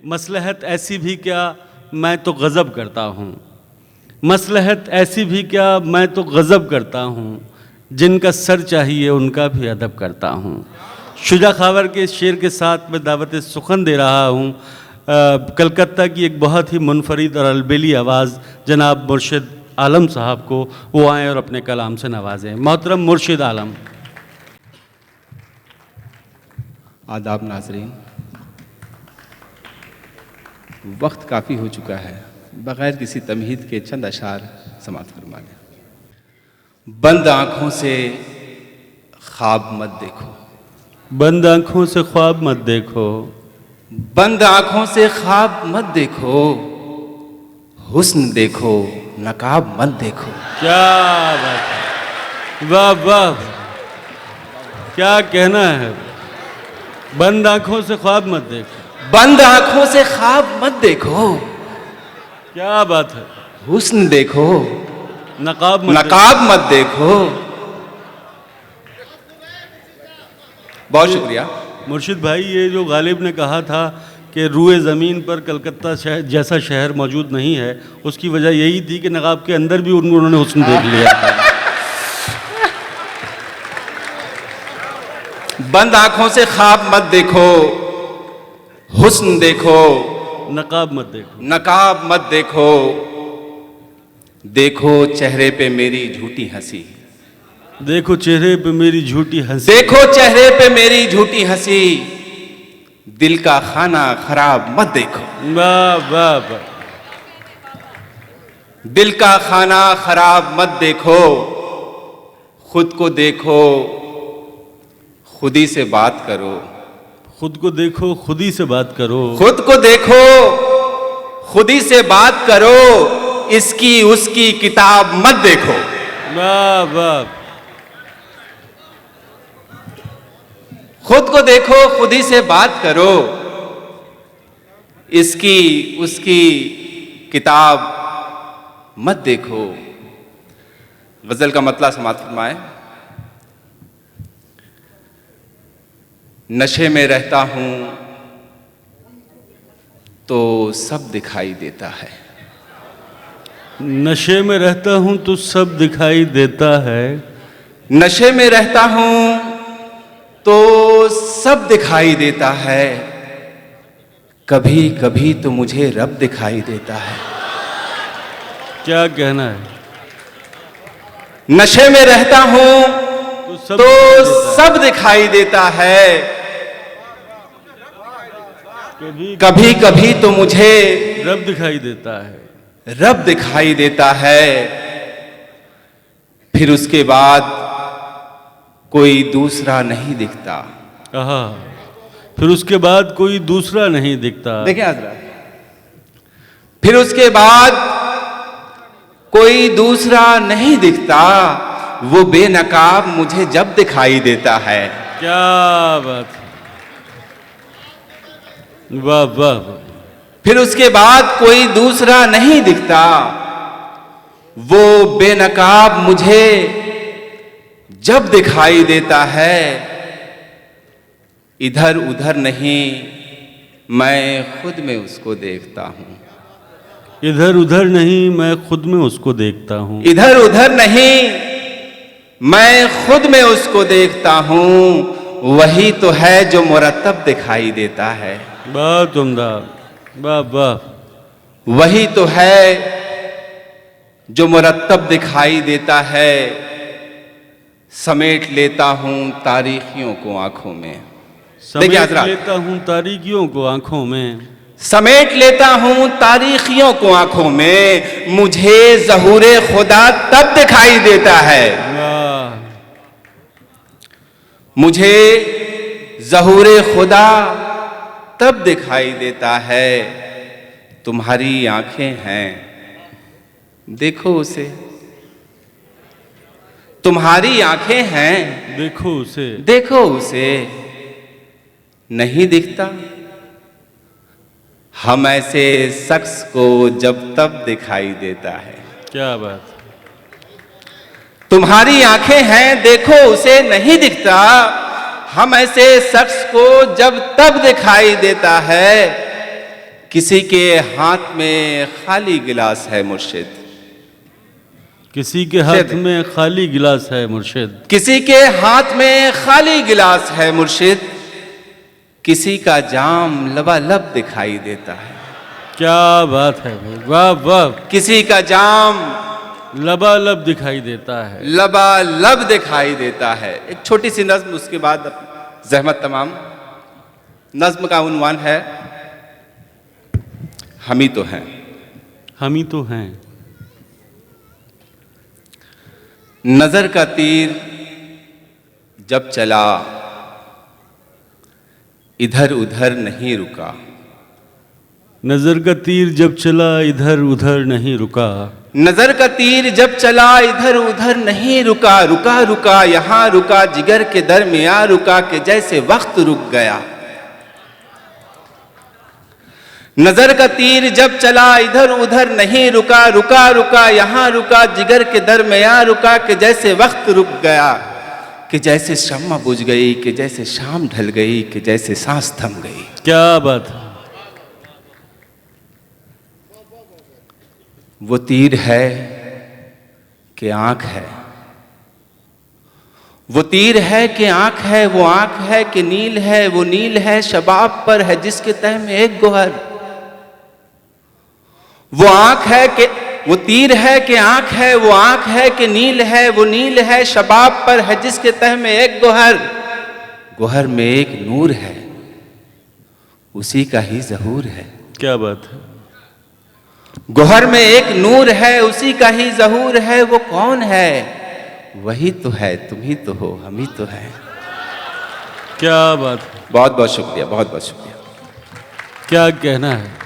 मसलहत ऐसी भी क्या मैं तो गज़ब करता हूँ, मसलहत ऐसी भी क्या मैं तो गज़ब करता हूँ, जिनका सर चाहिए उनका भी अदब करता हूँ। शुजा खावर के इस शेर के साथ मैं दावत सुखन दे रहा हूँ। कलकत्ता की एक बहुत ही मुनफरिद और अलबेली आवाज़ जनाब मुर्शिद आलम साहब को, वो आएँ और अपने कलाम से नवाजें। मोहतरम मुर्शिद आलम। आदाब नाज़रीन, वक्त काफ़ी हो चुका है, बग़ैर किसी तमहीद के चंद अशार समाअत फरमा लें। बंद आँखों से ख्वाब मत देखो, बंद आँखों से ख्वाब मत देखो, बंद आँखों से ख्वाब मत देखो, हुस्न देखो नकाब मत देखो। क्या बात है, वाह वाह, क्या कहना है। बंद आँखों से ख्वाब मत देखो, बंद आँखों से ख्वाब मत देखो, क्या बात है। हुस्न देखो नकाब मत नकाब मत देखो। बहुत शुक्रिया मुर्शिद भाई। ये जो गालिब ने कहा था कि रूए ज़मीन पर कलकत्ता शहर जैसा शहर मौजूद नहीं है, उसकी वजह यही थी कि नकाब के अंदर भी उन्होंने हुस्न देख लिया था। बंद आंखों से ख्वाब मत देखो, हुस्न देखो नकाब मत देखो, नकाब मत देखो। देखो चेहरे पे मेरी झूठी हंसी, देखो चेहरे पे मेरी झूठी हंसी, देखो चेहरे पे मेरी झूठी हंसी। दिल का खाना खराब मत देखो, वाह वाह वाह। दिल का खाना खराब मत देखो। खुद को देखो, खुदी से बात करो, खुद को देखो खुदी से बात करो, खुद को देखो खुदी से बात करो। इसकी उसकी किताब मत देखो। वाह वाह। खुद को देखो खुदी से बात करो, इसकी उसकी किताब मत देखो। गजल का मतला समाअत फरमाए। नशे में रहता हूं तो सब दिखाई देता है, नशे में रहता हूँ तो सब दिखाई देता है, नशे में रहता हूं तो सब दिखाई देता है। कभी कभी तो मुझे रब दिखाई देता है। क्या कहना है। नशे में रहता हूं तो तो सब दिखाई देता है। कभी कभी तो मुझे रब दिखाई देता है, रब दिखाई देता है। फिर उसके बाद कोई दूसरा नहीं दिखता। कहा फिर उसके बाद कोई दूसरा नहीं दिखता। देखिए हजरत, फिर उसके बाद कोई दूसरा नहीं दिखता। वो बेनकाब मुझे जब दिखाई देता है। क्या बात है, वाह वाह वाह। फिर उसके बाद कोई दूसरा नहीं दिखता। वो बेनकाब मुझे जब दिखाई देता है। इधर उधर नहीं मैं खुद में उसको देखता हूं। इधर उधर नहीं मैं खुद में उसको देखता हूँ, इधर उधर नहीं मैं खुद में उसको देखता हूं। वही तो है जो मुरत्तब दिखाई देता है। बहुत उम्दा, वाह वाह। वही तो है जो मुरत्तब दिखाई देता है। समेट लेता हूं तारीखियों को आंखों में। समेट लेता हूँ तारीकियों को आंखों में, समेट लेता हूं तारीखियों को आंखों में। मुझे ज़हूरे खुदा तब दिखाई देता है। वाह। मुझे ज़हूरे खुदा तब दिखाई देता है। तुम्हारी आंखें हैं देखो उसे, तुम्हारी आंखें हैं देखो उसे, देखो उसे। नहीं दिखता हम ऐसे शख्स को जब तब दिखाई देता है। क्या बात। तुम्हारी आंखें हैं देखो उसे नहीं दिखता। हम ऐसे शख्स को जब तब दिखाई देता है। किसी के हाथ में खाली गिलास है मुर्शिद, किसी के हाथ में खाली गिलास है मुर्शिद, किसी के हाथ में खाली गिलास है मुर्शिद, किसी का जाम लबालब दिखाई देता है। क्या बात है भाई, वाह वाह। किसी का जाम लबालब दिखाई देता है। लबालब दिखाई देता है। एक छोटी सी नज्म, उसके बाद ज़हमत तमाम। नज्म का उन्वान है हम ही तो हैं। हम ही तो हैं। नजर का तीर जब चला इधर उधर नहीं रुका, नजर का तीर जब चला इधर उधर नहीं रुका, नजर का तीर जब चला इधर उधर नहीं रुका, रुका रुका यहाँ रुका जिगर के दरमियाँ रुका कि जैसे वक्त रुक गया। नजर का तीर जब चला इधर उधर नहीं रुका, रुका रुका यहाँ रुका जिगर के दरमियाँ रुका कि जैसे वक्त रुक गया, कि जैसे शम्मा बुझ गई, कि जैसे शाम ढल गई, कि जैसे सांस थम गई। क्या बात है। वो तीर है कि आंख है, वो तीर है कि आंख है, वो आंख है कि नील है, वो नील है शबाब पर है जिसके तह में एक गोहर। वो आंख है कि वो तीर है कि आंख है, वो आंख है कि नील है, वो नील है शबाब पर है जिसके तह में एक गोहर। गोहर में एक नूर है, उसी का ही ज़हूर है। क्या बात है। गोहर में एक नूर है, उसी का ही ज़हूर है। वो कौन है? वही तो है, तुम ही तो हो, हम ही तो हैं। क्या बात है। बहुत बहुत शुक्रिया, बहुत बहुत शुक्रिया। क्या कहना है।